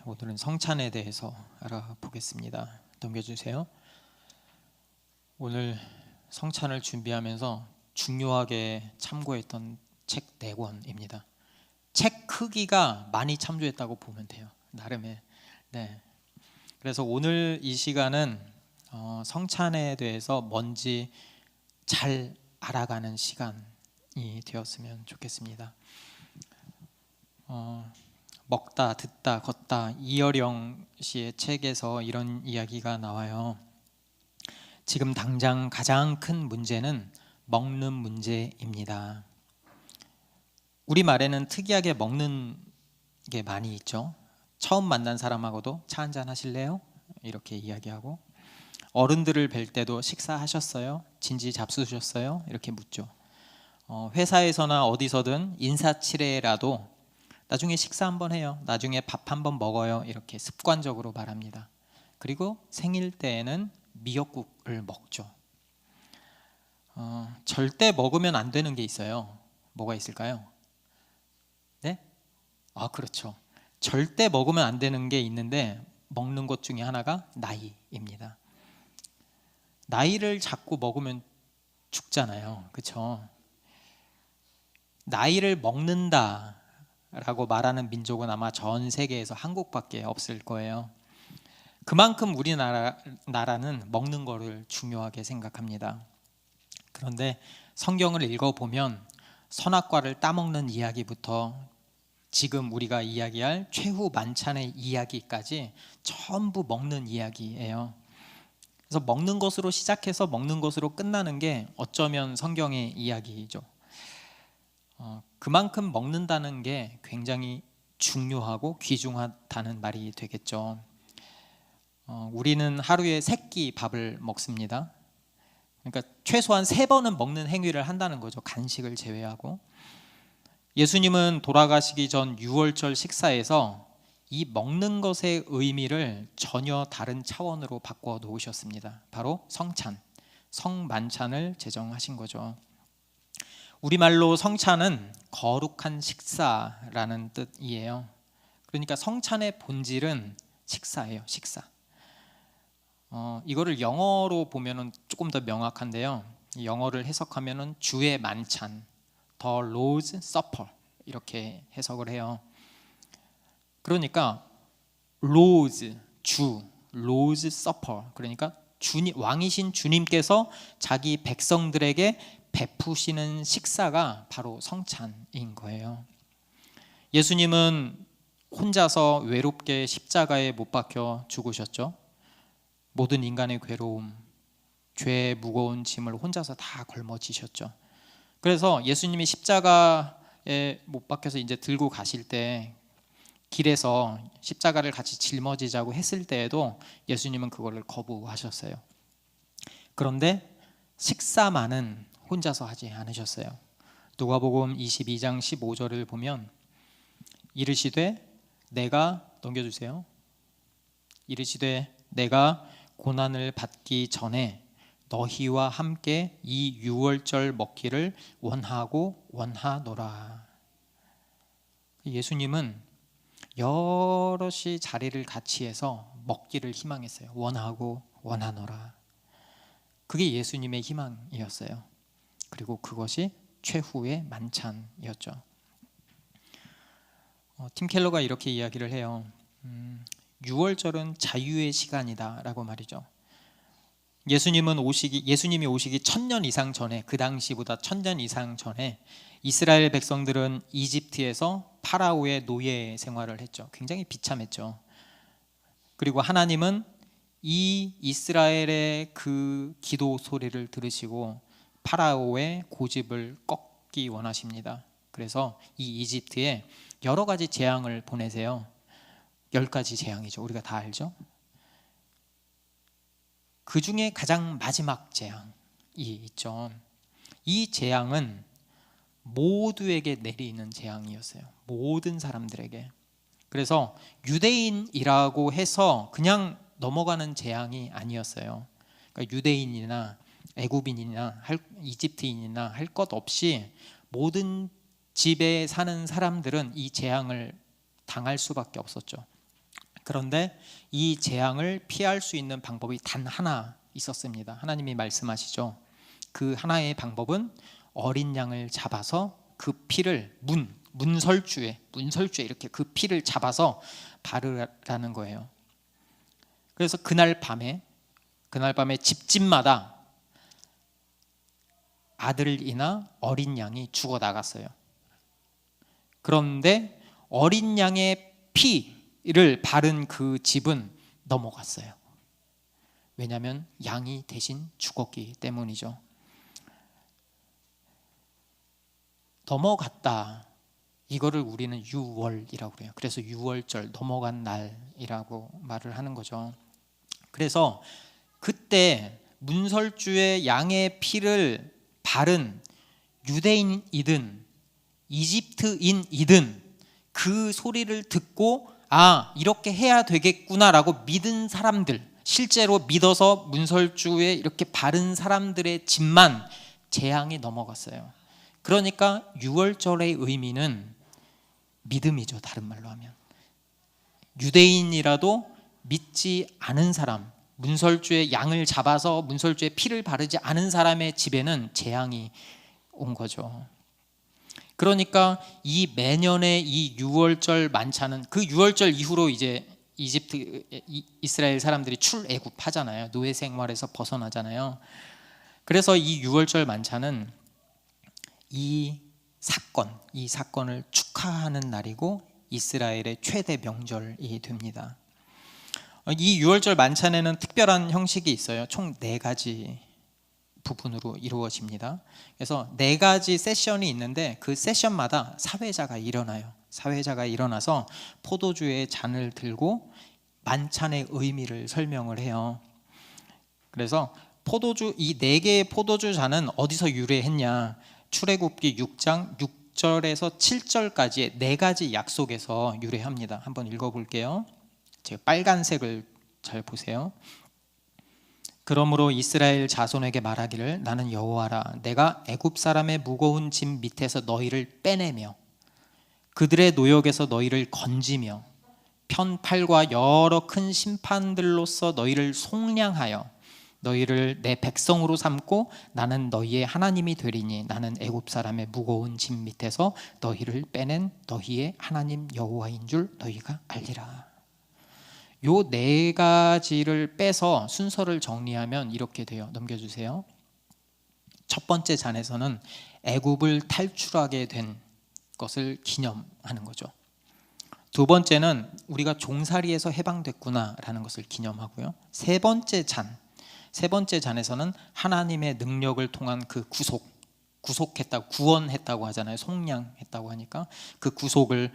오늘은 성찬에 대해서 알아보겠습니다. 넘겨주세요. 오늘 성찬을 준비하면서 중요하게 참고했던 책 4권입니다. 책 크기가 많이 참조했다고 보면 돼요. 나름의. 네. 그래서 오늘 이 시간은 성찬에 대해서 뭔지 잘 알아가는 시간이 되었으면 좋겠습니다. 먹다, 듣다, 걷다, 이어령 씨의 책에서 이런 이야기가 나와요. 지금 당장 가장 큰 문제는 먹는 문제입니다. 우리말에는 특이하게 먹는 게 많이 있죠. 처음 만난 사람하고도 차 한잔 하실래요? 이렇게 이야기하고, 어른들을 뵐 때도 식사하셨어요? 진지 잡수셨어요? 이렇게 묻죠. 회사에서나 어디서든 인사치레라도 나중에 식사 한번 해요, 나중에 밥 한번 먹어요, 이렇게 습관적으로 말합니다. 그리고 생일 때에는 미역국을 먹죠. 절대 먹으면 안 되는 게 있어요. 뭐가 있을까요? 네? 그렇죠. 절대 먹으면 안 되는 게 있는데, 먹는 것 중에 하나가 나이입니다. 나이를 자꾸 먹으면 죽잖아요. 그렇죠? 나이를 먹는다 라고 말하는 민족은 아마 전 세계에서 한국밖에 없을 거예요. 그만큼 우리나라는 먹는 거를 중요하게 생각합니다. 그런데 성경을 읽어보면 선악과를 따먹는 이야기부터 지금 우리가 이야기할 최후 만찬의 이야기까지 전부 먹는 이야기예요. 그래서 먹는 것으로 시작해서 먹는 것으로 끝나는 게 어쩌면 성경의 이야기이죠. 그만큼 먹는다는 게 굉장히 중요하고 귀중하다는 말이 되겠죠. 우리는 하루에 3끼 밥을 먹습니다. 그러니까 최소한 3번은 먹는 행위를 한다는 거죠. 간식을 제외하고. 예수님은 돌아가시기 전 유월절 식사에서 이 먹는 것의 의미를 전혀 다른 차원으로 바꿔 놓으셨습니다. 바로 성찬, 성만찬을 제정하신 거죠. 우리말로 성찬은 거룩한 식사라는 뜻이에요. 그러니까 성찬의 본질은 식사예요. 식사. 이거를 영어로 보면은 조금 더 명확한데요. 영어를 해석하면은 주의 만찬, The Lord's Supper 이렇게 해석을 해요. 그러니까 Lord's, 주, Lord's Supper, 그러니까 왕이신 주님께서 자기 백성들에게 베푸시는 식사가 바로 성찬인 거예요. 예수님은 혼자서 외롭게 십자가에 못 박혀 죽으셨죠. 모든 인간의 괴로움, 죄의 무거운 짐을 혼자서 다 걸머지셨죠. 그래서 예수님이 십자가에 못 박혀서 이제 들고 가실 때 길에서 십자가를 같이 짊어지자고 했을 때에도 예수님은 그거를 거부하셨어요. 그런데 식사만은 혼자서 하지 않으셨어요. 누가복음 22장 15절을 보면 이르시되 내가, 넘겨주세요. 이르시되 내가 고난을 받기 전에 너희와 함께 이 유월절 먹기를 원하노라. 예수님은 여럿이 자리를 같이 해서 먹기를 희망했어요. 원하노라. 그게 예수님의 희망이었어요. 그리고 그것이 최후의 만찬이었죠. 팀 켈러가 이렇게 이야기를 해요. 6월절은 자유의 시간이다 라고 말이죠. 예수님이 오시기 1000년 이상 전에, 그 당시보다 1000년 이상 전에 이스라엘 백성들은 이집트에서 파라오의 노예 생활을 했죠. 굉장히 비참했죠. 그리고 하나님은 이 이스라엘의 그 기도 소리를 들으시고 파라오의 고집을 꺾기 원하십니다. 그래서 이 이집트에 여러 가지 재앙을 보내세요. 10가지 재앙이죠. 우리가 다 알죠. 그 중에 가장 마지막 재앙이 있죠. 이 재앙은 모두에게 내리는 재앙이었어요. 모든 사람들에게. 그래서 유대인이라고 해서 그냥 넘어가는 재앙이 아니었어요. 그러니까 유대인이나 애굽인이나 이집트인이나 할 것 없이 모든 집에 사는 사람들은 이 재앙을 당할 수밖에 없었죠. 그런데 이 재앙을 피할 수 있는 방법이 단 하나 있었습니다. 하나님이 말씀하시죠. 그 하나의 방법은 어린 양을 잡아서 그 피를 문설주에 이렇게 그 피를 잡아서 바르라는 거예요. 그래서 그날 밤에 집집마다 아들이나 어린 양이 죽어 나갔어요. 그런데 어린 양의 피를 바른 그 집은 넘어갔어요. 왜냐하면 양이 대신 죽었기 때문이죠. 넘어갔다. 이거를 우리는 유월이라고 그래요. 그래서 유월절, 넘어간 날이라고 말을 하는 거죠. 그래서 그때 문설주의 양의 피를 바른 유대인이든 이집트인이든 그 소리를 듣고 이렇게 해야 되겠구나라고 믿은 사람들, 실제로 믿어서 문설주에 이렇게 바른 사람들의 집만 재앙이 넘어갔어요. 그러니까 유월절의 의미는 믿음이죠. 다른 말로 하면 유대인이라도 믿지 않은 사람, 문설주의 양을 잡아서 문설주의 피를 바르지 않은 사람의 집에는 재앙이 온 거죠. 그러니까 이 매년의 이 유월절 만찬은 그 유월절 이후로 이제 이스라엘 사람들이 출애굽하잖아요. 노예 생활에서 벗어나잖아요. 그래서 이 유월절 만찬은 이 사건을 축하하는 날이고 이스라엘의 최대 명절이 됩니다. 이 유월절 만찬에는 특별한 형식이 있어요. 총 4가지 부분으로 이루어집니다. 그래서 4가지 세션이 있는데 그 세션마다 사회자가 일어나요. 사회자가 일어나서 포도주의 잔을 들고 만찬의 의미를 설명을 해요. 그래서 이 4개의 포도주 잔은 어디서 유래했냐? 출애굽기 6장 6절에서 7절까지의 4가지 약속에서 유래합니다. 한번 읽어볼게요. 제가 빨간색을 잘 보세요. 그러므로 이스라엘 자손에게 말하기를 나는 여호와라. 내가 애굽 사람의 무거운 짐 밑에서 너희를 빼내며 그들의 노역에서 너희를 건지며 편팔과 여러 큰 심판들로서 너희를 속량하여 너희를 내 백성으로 삼고 나는 너희의 하나님이 되리니 나는 애굽 사람의 무거운 짐 밑에서 너희를 빼낸 너희의 하나님 여호와인 줄 너희가 알리라. 요 4가지를 빼서 순서를 정리하면 이렇게 돼요. 넘겨주세요. 첫 번째 잔에서는 애굽을 탈출하게 된 것을 기념하는 거죠. 두 번째는 우리가 종살이에서 해방됐구나라는 것을 기념하고요. 세 번째 잔에서는 하나님의 능력을 통한 그 구원했다고 하잖아요. 속량했다고 하니까 그 구속을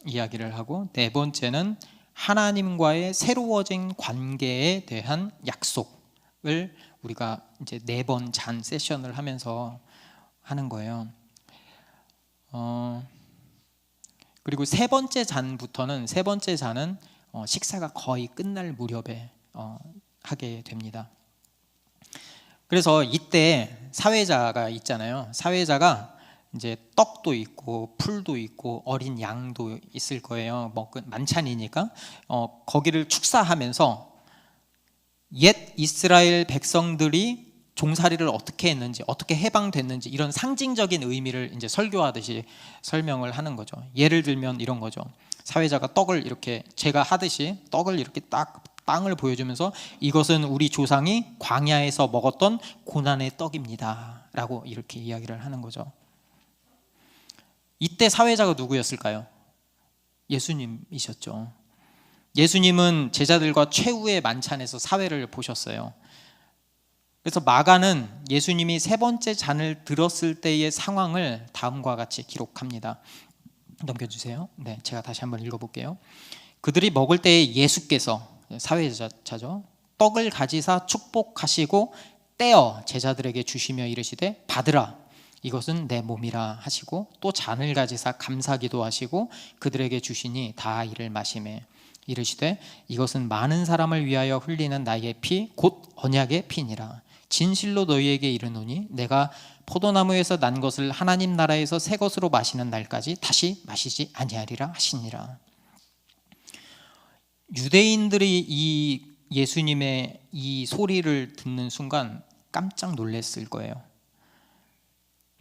이야기를 하고, 네 번째는 하나님과의 새로워진 관계에 대한 약속을 우리가 이제 4번 잔 세션을 하면서 하는 거예요. 그리고 세 번째 잔은 식사가 거의 끝날 무렵에 하게 됩니다. 그래서 이때 사회자가 있잖아요. 사회자가 이제 떡도 있고 풀도 있고 어린 양도 있을 거예요. 만찬이니까 거기를 축사하면서 옛 이스라엘 백성들이 종살이를 어떻게 했는지, 어떻게 해방됐는지 이런 상징적인 의미를 이제 설교하듯이 설명을 하는 거죠. 예를 들면 이런 거죠. 사회자가 떡을 이렇게 제가 하듯이 떡을 이렇게 딱 빵을 보여주면서 이것은 우리 조상이 광야에서 먹었던 고난의 떡입니다 라고 이렇게 이야기를 하는 거죠. 이때 사회자가 누구였을까요? 예수님이셨죠. 예수님은 제자들과 최후의 만찬에서 사회를 보셨어요. 그래서 마가는 예수님이 세 번째 잔을 들었을 때의 상황을 다음과 같이 기록합니다. 넘겨주세요. 네, 제가 다시 한번 읽어볼게요. 그들이 먹을 때에 예수께서, 사회자죠, 떡을 가지사 축복하시고 떼어 제자들에게 주시며 이르시되 받으라, 이것은 내 몸이라 하시고 또 잔을 가지사 감사기도 하시고 그들에게 주시니 다 이를 마시매 이르시되 이것은 많은 사람을 위하여 흘리는 나의 피 곧 언약의 피니라. 진실로 너희에게 이르노니 내가 포도나무에서 난 것을 하나님 나라에서 새 것으로 마시는 날까지 다시 마시지 아니하리라 하시니라. 유대인들이 이 예수님의 이 소리를 듣는 순간 깜짝 놀랐을 거예요.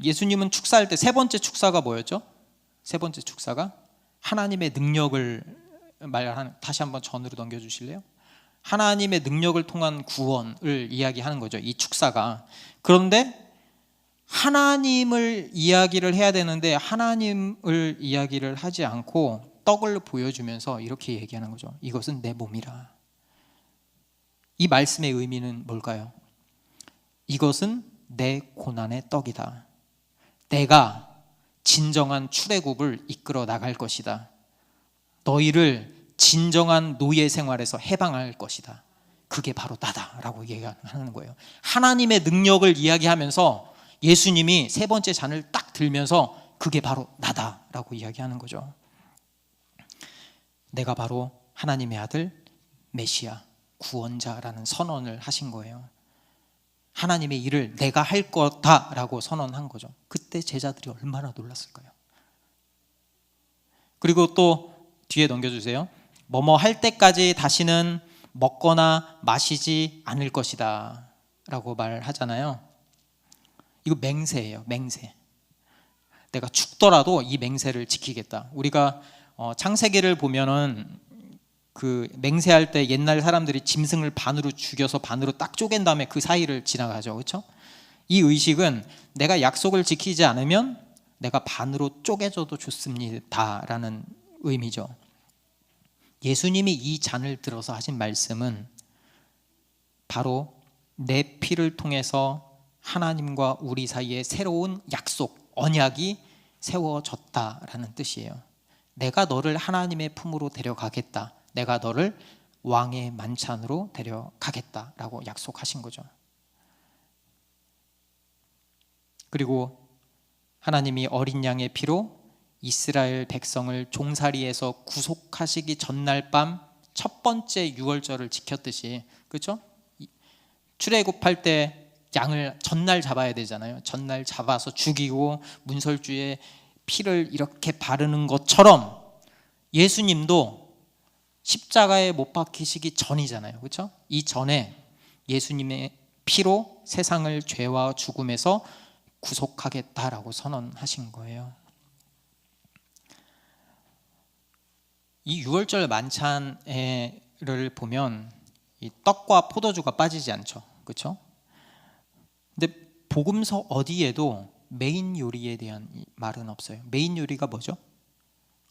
예수님은 축사할 때 세 번째 축사가 뭐였죠? 세 번째 축사가 하나님의 능력을 말하는, 다시 한번 전으로 넘겨주실래요? 하나님의 능력을 통한 구원을 이야기하는 거죠, 이 축사가. 그런데 하나님을 이야기를 해야 되는데 하나님을 이야기를 하지 않고 떡을 보여주면서 이렇게 얘기하는 거죠. 이것은 내 몸이라. 이 말씀의 의미는 뭘까요? 이것은 내 고난의 떡이다. 내가 진정한 출애굽을 이끌어 나갈 것이다. 너희를 진정한 노예 생활에서 해방할 것이다. 그게 바로 나다라고 얘기하는 거예요. 하나님의 능력을 이야기하면서 예수님이 세 번째 잔을 딱 들면서 그게 바로 나다라고 이야기하는 거죠. 내가 바로 하나님의 아들 메시아 구원자라는 선언을 하신 거예요. 하나님의 일을 내가 할 거다라고 선언한 거죠. 그때 제자들이 얼마나 놀랐을까요? 그리고 또 뒤에 넘겨주세요. 뭐뭐 할 때까지 다시는 먹거나 마시지 않을 것이다 라고 말하잖아요. 이거 맹세예요. 맹세. 내가 죽더라도 이 맹세를 지키겠다. 우리가 창세기를 보면은 그 맹세할 때 옛날 사람들이 짐승을 반으로 죽여서 반으로 딱 쪼갠 다음에 그 사이를 지나가죠. 그렇죠? 이 의식은 내가 약속을 지키지 않으면 내가 반으로 쪼개져도 좋습니다 라는 의미죠. 예수님이 이 잔을 들어서 하신 말씀은 바로 내 피를 통해서 하나님과 우리 사이에 새로운 약속, 언약이 세워졌다라는 뜻이에요. 내가 너를 하나님의 품으로 데려가겠다. 내가 너를 왕의 만찬으로 데려가겠다라고 약속하신 거죠. 그리고 하나님이 어린 양의 피로 이스라엘 백성을 종살이에서 구속하시기 전날 밤 첫 번째 유월절을 지켰듯이, 그렇죠? 출애굽할 때 양을 전날 잡아야 되잖아요. 전날 잡아서 죽이고 문설주에 피를 이렇게 바르는 것처럼 예수님도 십자가에 못 박히시기 전이잖아요. 그렇죠? 이 전에 예수님의 피로 세상을 죄와 죽음에서 구속하겠다라고 선언하신 거예요. 이 유월절 만찬을 보면 이 떡과 포도주가 빠지지 않죠. 그렇죠? 근데 복음서 어디에도 메인 요리에 대한 말은 없어요. 메인 요리가 뭐죠?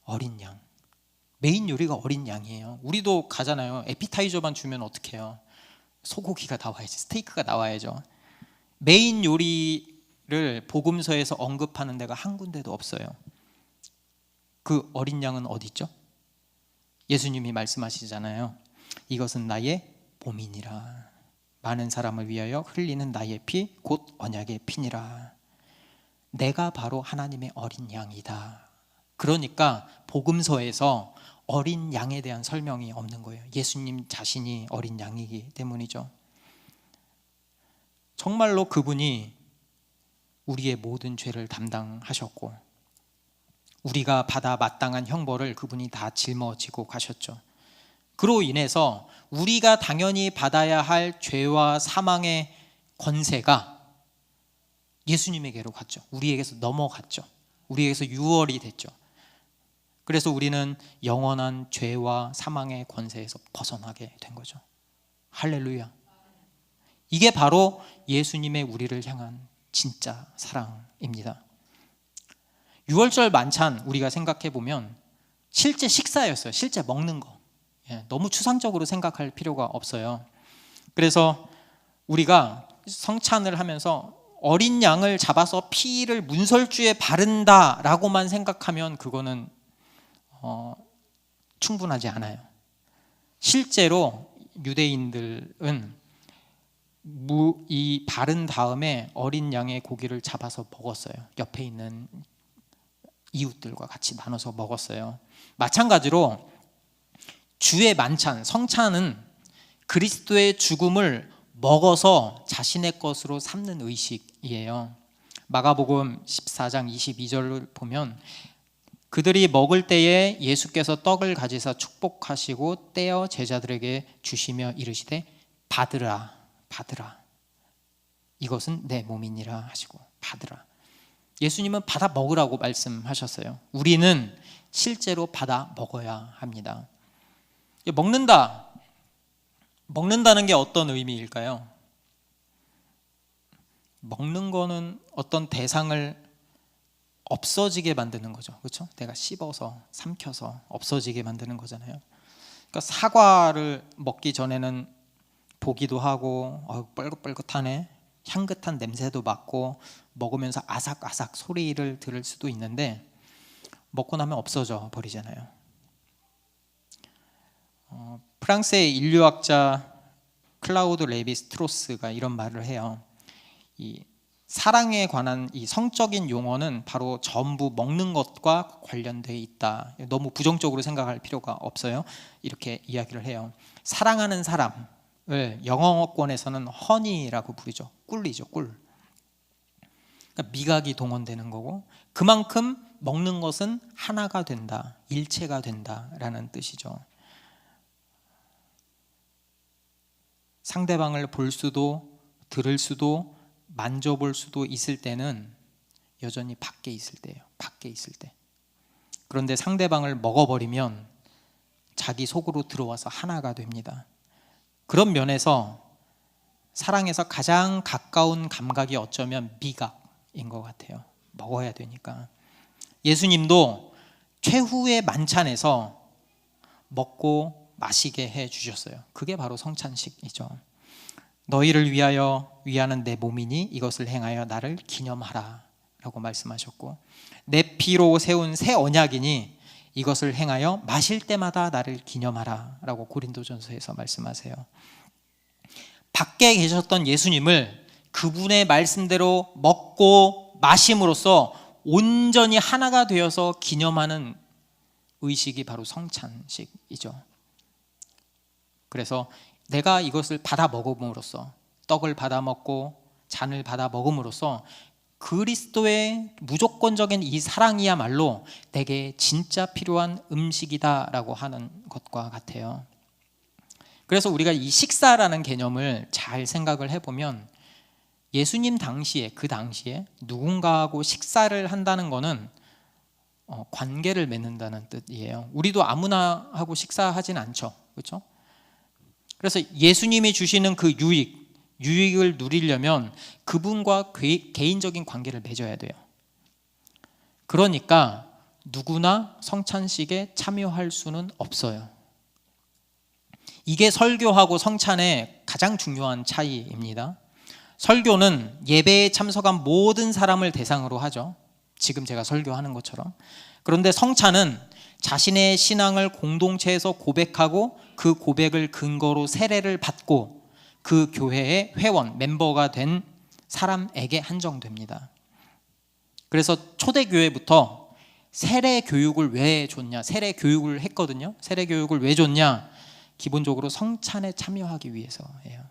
어린 양. 메인 요리가 어린 양이에요. 우리도 가잖아요. 에피타이저만 주면 어떡해요? 소고기가 나와야지, 스테이크가 나와야죠. 메인 요리를 복음서에서 언급하는 데가 한 군데도 없어요. 그 어린 양은 어디 있죠? 예수님이 말씀하시잖아요. 이것은 나의 몸이니라. 많은 사람을 위하여 흘리는 나의 피, 곧 언약의 피니라. 내가 바로 하나님의 어린 양이다. 그러니까 복음서에서 어린 양에 대한 설명이 없는 거예요. 예수님 자신이 어린 양이기 때문이죠. 정말로 그분이 우리의 모든 죄를 담당하셨고 우리가 받아 마땅한 형벌을 그분이 다 짊어지고 가셨죠. 그로 인해서 우리가 당연히 받아야 할 죄와 사망의 권세가 예수님에게로 갔죠. 우리에게서 넘어갔죠. 우리에게서 유월이 됐죠. 그래서 우리는 영원한 죄와 사망의 권세에서 벗어나게 된 거죠. 할렐루야. 이게 바로 예수님의 우리를 향한 진짜 사랑입니다. 유월절 만찬 우리가 생각해 보면 실제 식사였어요. 실제 먹는 거. 너무 추상적으로 생각할 필요가 없어요. 그래서 우리가 성찬을 하면서 어린 양을 잡아서 피를 문설주에 바른다라고만 생각하면 그거는 충분하지 않아요. 실제로 유대인들은 이 바른 다음에 어린 양의 고기를 잡아서 먹었어요. 옆에 있는 이웃들과 같이 나눠서 먹었어요. 마찬가지로 주의 만찬, 성찬은 그리스도의 죽음을 먹어서 자신의 것으로 삼는 의식이에요. 마가복음 14장 22절을 보면 그들이 먹을 때에 예수께서 떡을 가지사 축복하시고 떼어 제자들에게 주시며 이르시되 받으라 받으라 이것은 내 몸이니라 하시고 받으라. 예수님은 받아 먹으라고 말씀하셨어요. 우리는 실제로 받아 먹어야 합니다. 먹는다는 게 어떤 의미일까요? 먹는 거는 어떤 대상을 없어지게 만드는 거죠. 그렇죠? 내가 씹어서 삼켜서 없어지게 만드는 거잖아요. 그러니까 사과를 먹기 전에는 보기도 하고 뻘긋뻘긋하네, 향긋한 냄새도 맡고 먹으면서 아삭아삭 소리를 들을 수도 있는데 먹고 나면 없어져 버리잖아요. 프랑스의 인류학자 클라우드 레비 스트로스가 이런 말을 해요. 이 사랑에 관한 이 성적인 용어는 바로 전부 먹는 것과 관련되어 있다. 너무 부정적으로 생각할 필요가 없어요. 이렇게 이야기를 해요. 사랑하는 사람을 영어권에서는 허니라고 부르죠. 꿀이죠, 꿀. 그러니까 미각이 동원되는 거고, 그만큼 먹는 것은 하나가 된다, 일체가 된다라는 뜻이죠. 상대방을 볼 수도 들을 수도 만져볼 수도 있을 때는 여전히 밖에 있을 때예요. 밖에 있을 때. 그런데 상대방을 먹어버리면 자기 속으로 들어와서 하나가 됩니다. 그런 면에서 사랑에서 가장 가까운 감각이 어쩌면 미각인 것 같아요. 먹어야 되니까. 예수님도 최후의 만찬에서 먹고 마시게 해주셨어요. 그게 바로 성찬식이죠. 너희를 위하여 위하는 내 몸이니 이것을 행하여 나를 기념하라 라고 말씀하셨고, 내 피로 세운 새 언약이니 이것을 행하여 마실 때마다 나를 기념하라 라고 고린도전서에서 말씀하세요. 밖에 계셨던 예수님을 그분의 말씀대로 먹고 마심으로써 온전히 하나가 되어서 기념하는 의식이 바로 성찬식이죠. 그래서 내가 이것을 받아 먹음으로써, 떡을 받아 먹고 잔을 받아 먹음으로써 그리스도의 무조건적인 이 사랑이야말로 내게 진짜 필요한 음식이다라고 하는 것과 같아요. 그래서 우리가 이 식사라는 개념을 잘 생각을 해보면 예수님 당시에, 그 당시에 누군가하고 식사를 한다는 것은 관계를 맺는다는 뜻이에요. 우리도 아무나 하고 식사하진 않죠, 그렇죠? 그래서 예수님이 주시는 그 유익을 누리려면 그분과 개인적인 관계를 맺어야 돼요. 그러니까 누구나 성찬식에 참여할 수는 없어요. 이게 설교하고 성찬의 가장 중요한 차이입니다. 설교는 예배에 참석한 모든 사람을 대상으로 하죠. 지금 제가 설교하는 것처럼. 그런데 성찬은 자신의 신앙을 공동체에서 고백하고 그 고백을 근거로 세례를 받고 그 교회의 회원, 멤버가 된 사람에게 한정됩니다. 그래서 초대교회부터 세례 교육을 왜 줬냐? 세례 교육을 했거든요. 세례 교육을 왜 줬냐? 기본적으로 성찬에 참여하기 위해서예요.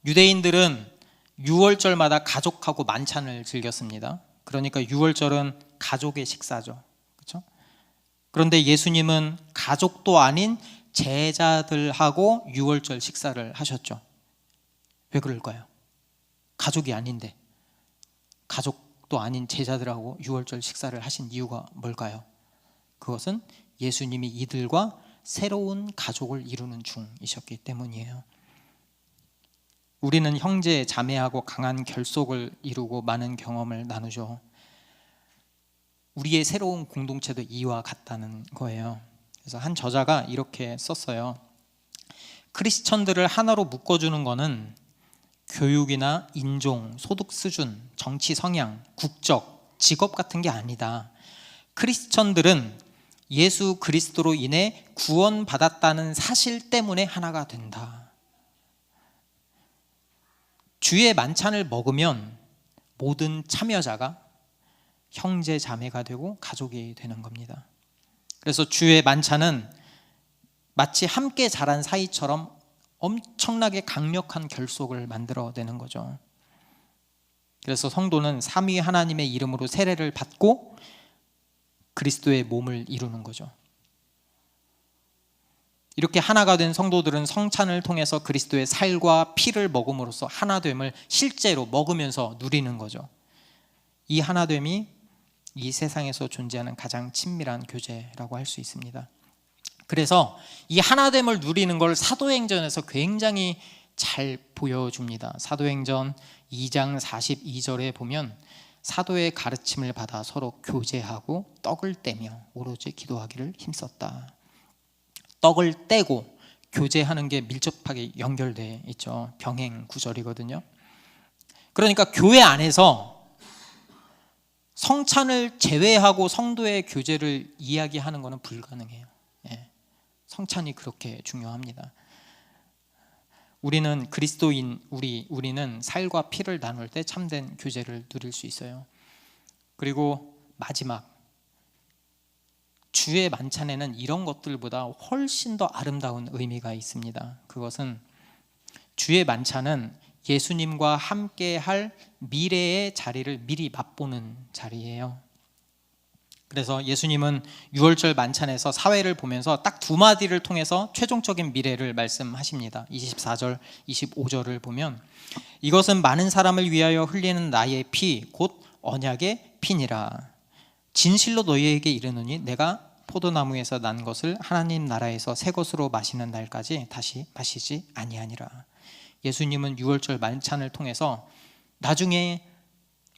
유대인들은 유월절마다 가족하고 만찬을 즐겼습니다. 그러니까 유월절은 가족의 식사죠. 그렇죠? 그런데 예수님은 가족도 아닌 제자들하고 유월절 식사를 하셨죠. 왜 그럴까요? 가족이 아닌데 가족도 아닌 제자들하고 유월절 식사를 하신 이유가 뭘까요? 그것은 예수님이 이들과 새로운 가족을 이루는 중이셨기 때문이에요. 우리는 형제, 자매하고 강한 결속을 이루고 많은 경험을 나누죠. 우리의 새로운 공동체도 이와 같다는 거예요. 그래서 한 저자가 이렇게 썼어요. 크리스천들을 하나로 묶어주는 것은 교육이나 인종, 소득 수준, 정치 성향, 국적, 직업 같은 게 아니다. 크리스천들은 예수 그리스도로 인해 구원받았다는 사실 때문에 하나가 된다. 주의 만찬을 먹으면 모든 참여자가 형제 자매가 되고 가족이 되는 겁니다. 그래서 주의 만찬은 마치 함께 자란 사이처럼 엄청나게 강력한 결속을 만들어내는 거죠. 그래서 성도는 삼위 하나님의 이름으로 세례를 받고 그리스도의 몸을 이루는 거죠. 이렇게 하나가 된 성도들은 성찬을 통해서 그리스도의 살과 피를 먹음으로써 하나됨을 실제로 먹으면서 누리는 거죠. 이 하나됨이 이 세상에서 존재하는 가장 친밀한 교제라고 할 수 있습니다. 그래서 이 하나됨을 누리는 걸 사도행전에서 굉장히 잘 보여줍니다. 사도행전 2장 42절에 보면 사도의 가르침을 받아 서로 교제하고 떡을 떼며 오로지 기도하기를 힘썼다. 떡을 떼고 교제하는 게 밀접하게 연결되어 있죠. 병행 구절이거든요. 그러니까 교회 안에서 성찬을 제외하고 성도의 교제를 이야기하는 것은 불가능해요. 성찬이 그렇게 중요합니다. 우리는 그리스도인 우리는 살과 피를 나눌 때 참된 교제를 누릴 수 있어요. 그리고 마지막 주의 만찬에는 이런 것들보다 훨씬 더 아름다운 의미가 있습니다. 그것은 주의 만찬은 예수님과 함께 할 미래의 자리를 미리 맛보는 자리예요. 그래서 예수님은 유월절 만찬에서 사회를 보면서 딱 두 마디를 통해서 최종적인 미래를 말씀하십니다. 24절, 25절을 보면 이것은 많은 사람을 위하여 흘리는 나의 피, 곧 언약의 피니라. 진실로 너희에게 이르노니 내가 포도나무에서 난 것을 하나님 나라에서 새 것으로 마시는 날까지 다시 마시지 아니하니라. 예수님은 유월절 만찬을 통해서 나중에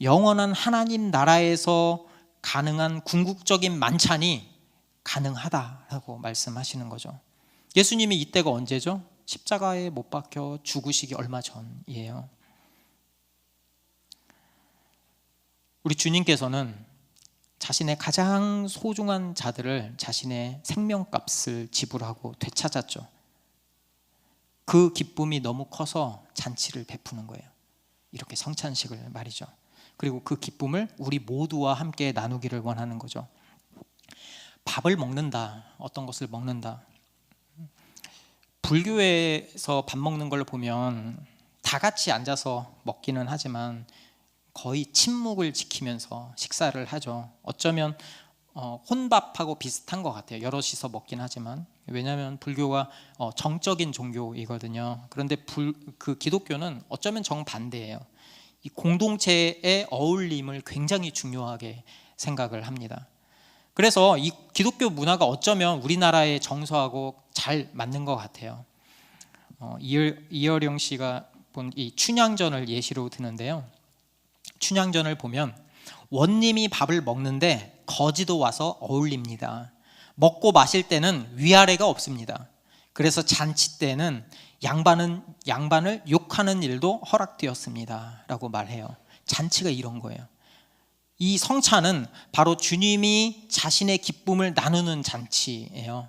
영원한 하나님 나라에서 가능한 궁극적인 만찬이 가능하다라고 말씀하시는 거죠. 예수님이 이때가 언제죠? 십자가에 못 박혀 죽으시기 얼마 전이에요. 우리 주님께서는 자신의 가장 소중한 자들을 자신의 생명값을 지불하고 되찾았죠. 그 기쁨이 너무 커서 잔치를 베푸는 거예요. 이렇게 성찬식을 말이죠. 그리고 그 기쁨을 우리 모두와 함께 나누기를 원하는 거죠. 밥을 먹는다, 어떤 것을 먹는다. 불교에서 밥 먹는 걸 보면 다 같이 앉아서 먹기는 하지만 거의 침묵을 지키면서 식사를 하죠. 어쩌면 혼밥하고 비슷한 것 같아요. 여럿이서 먹긴 하지만. 왜냐하면 불교가 정적인 종교이거든요. 그런데 그 기독교는 어쩌면 정반대예요. 이 공동체의 어울림을 굉장히 중요하게 생각을 합니다. 그래서 이 기독교 문화가 어쩌면 우리나라의 정서하고 잘 맞는 것 같아요. 이어령 씨가 본 이 춘향전을 예시로 드는데요. 춘향전을 보면 원님이 밥을 먹는데 거지도 와서 어울립니다. 먹고 마실 때는 위아래가 없습니다. 그래서 잔치 때는 양반을 욕하는 일도 허락되었습니다 라고 말해요. 잔치가 이런 거예요. 이 성찬은 바로 주님이 자신의 기쁨을 나누는 잔치예요.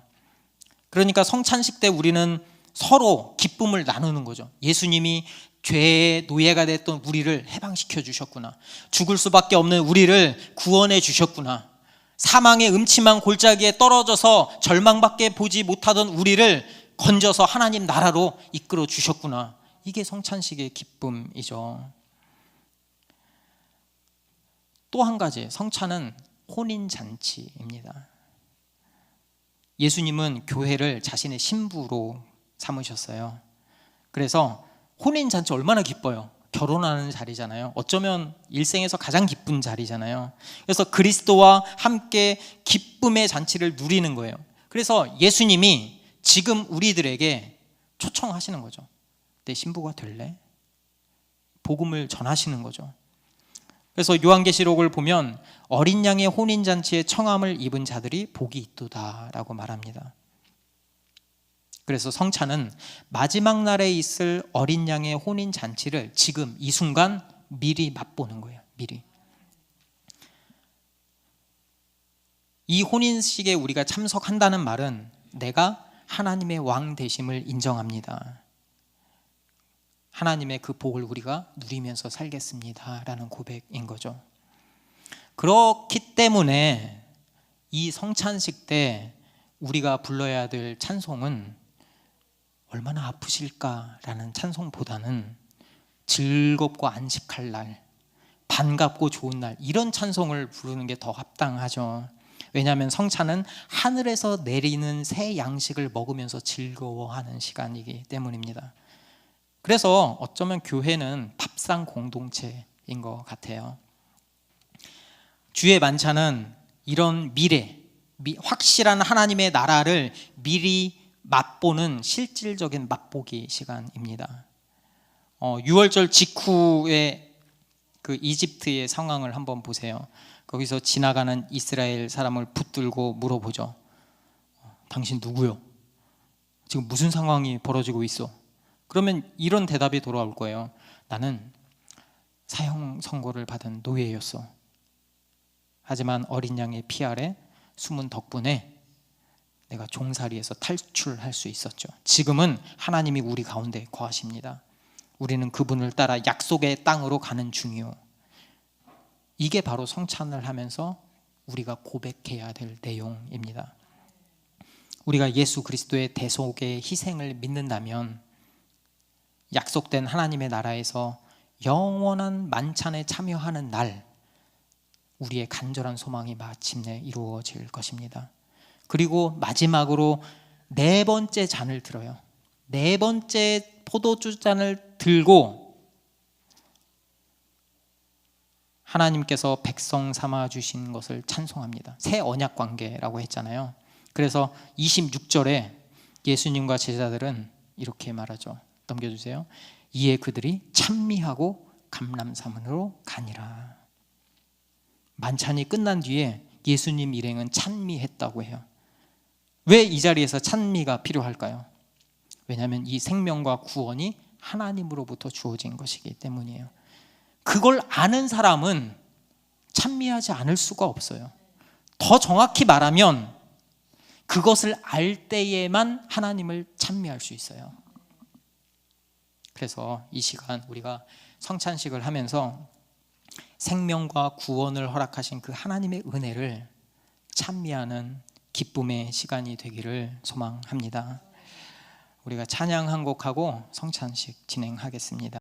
그러니까 성찬식 때 우리는 서로 기쁨을 나누는 거죠. 예수님이 죄의 노예가 됐던 우리를 해방시켜 주셨구나. 죽을 수밖에 없는 우리를 구원해 주셨구나. 사망의 음침한 골짜기에 떨어져서 절망밖에 보지 못하던 우리를 건져서 하나님 나라로 이끌어 주셨구나. 이게 성찬식의 기쁨이죠. 또 한 가지, 성찬은 혼인잔치입니다. 예수님은 교회를 자신의 신부로 삼으셨어요. 그래서 혼인잔치 얼마나 기뻐요. 결혼하는 자리잖아요. 어쩌면 일생에서 가장 기쁜 자리잖아요. 그래서 그리스도와 함께 기쁨의 잔치를 누리는 거예요. 그래서 예수님이 지금 우리들에게 초청하시는 거죠. 내 신부가 될래? 복음을 전하시는 거죠. 그래서 요한계시록을 보면 어린 양의 혼인잔치에 청함을 입은 자들이 복이 있도다라고 말합니다. 그래서 성찬은 마지막 날에 있을 어린 양의 혼인잔치를 지금 이 순간 미리 맛보는 거예요. 미리. 이 혼인식에 우리가 참석한다는 말은 내가 하나님의 왕 되심을 인정합니다. 하나님의 그 복을 우리가 누리면서 살겠습니다 라는 고백인 거죠. 그렇기 때문에 이 성찬식 때 우리가 불러야 될 찬송은 얼마나 아프실까라는 찬송보다는 즐겁고 안식할 날, 반갑고 좋은 날, 이런 찬송을 부르는 게 더 합당하죠. 왜냐하면 성찬은 하늘에서 내리는 새 양식을 먹으면서 즐거워하는 시간이기 때문입니다. 그래서 어쩌면 교회는 밥상 공동체인 것 같아요. 주의 만찬은 이런 미래, 확실한 하나님의 나라를 미리 맛보는 실질적인 맛보기 시간입니다. 6월절 직후에 그 이집트의 상황을 한번 보세요. 거기서 지나가는 이스라엘 사람을 붙들고 물어보죠. 당신 누구요? 지금 무슨 상황이 벌어지고 있어? 그러면 이런 대답이 돌아올 거예요. 나는 사형 선고를 받은 노예였어. 하지만 어린 양의 피 아래 숨은 덕분에 내가 종살이에서 탈출할 수 있었죠. 지금은 하나님이 우리 가운데 거하십니다. 우리는 그분을 따라 약속의 땅으로 가는 중이요. 이게 바로 성찬을 하면서 우리가 고백해야 될 내용입니다. 우리가 예수 그리스도의 대속의 희생을 믿는다면 약속된 하나님의 나라에서 영원한 만찬에 참여하는 날, 우리의 간절한 소망이 마침내 이루어질 것입니다. 그리고 마지막으로 네 번째 잔을 들어요. 네 번째 포도주 잔을 들고 하나님께서 백성 삼아 주신 것을 찬송합니다. 새 언약 관계라고 했잖아요. 그래서 26절에 예수님과 제자들은 이렇게 말하죠. 넘겨주세요. 이에 그들이 찬미하고 감람산으로 가니라. 만찬이 끝난 뒤에 예수님 일행은 찬미했다고 해요. 왜 이 자리에서 찬미가 필요할까요? 왜냐하면 이 생명과 구원이 하나님으로부터 주어진 것이기 때문이에요. 그걸 아는 사람은 찬미하지 않을 수가 없어요. 더 정확히 말하면 그것을 알 때에만 하나님을 찬미할 수 있어요. 그래서 이 시간 우리가 성찬식을 하면서 생명과 구원을 허락하신 그 하나님의 은혜를 찬미하는 기쁨의 시간이 되기를 소망합니다. 우리가 찬양 한 곡하고 성찬식 진행하겠습니다.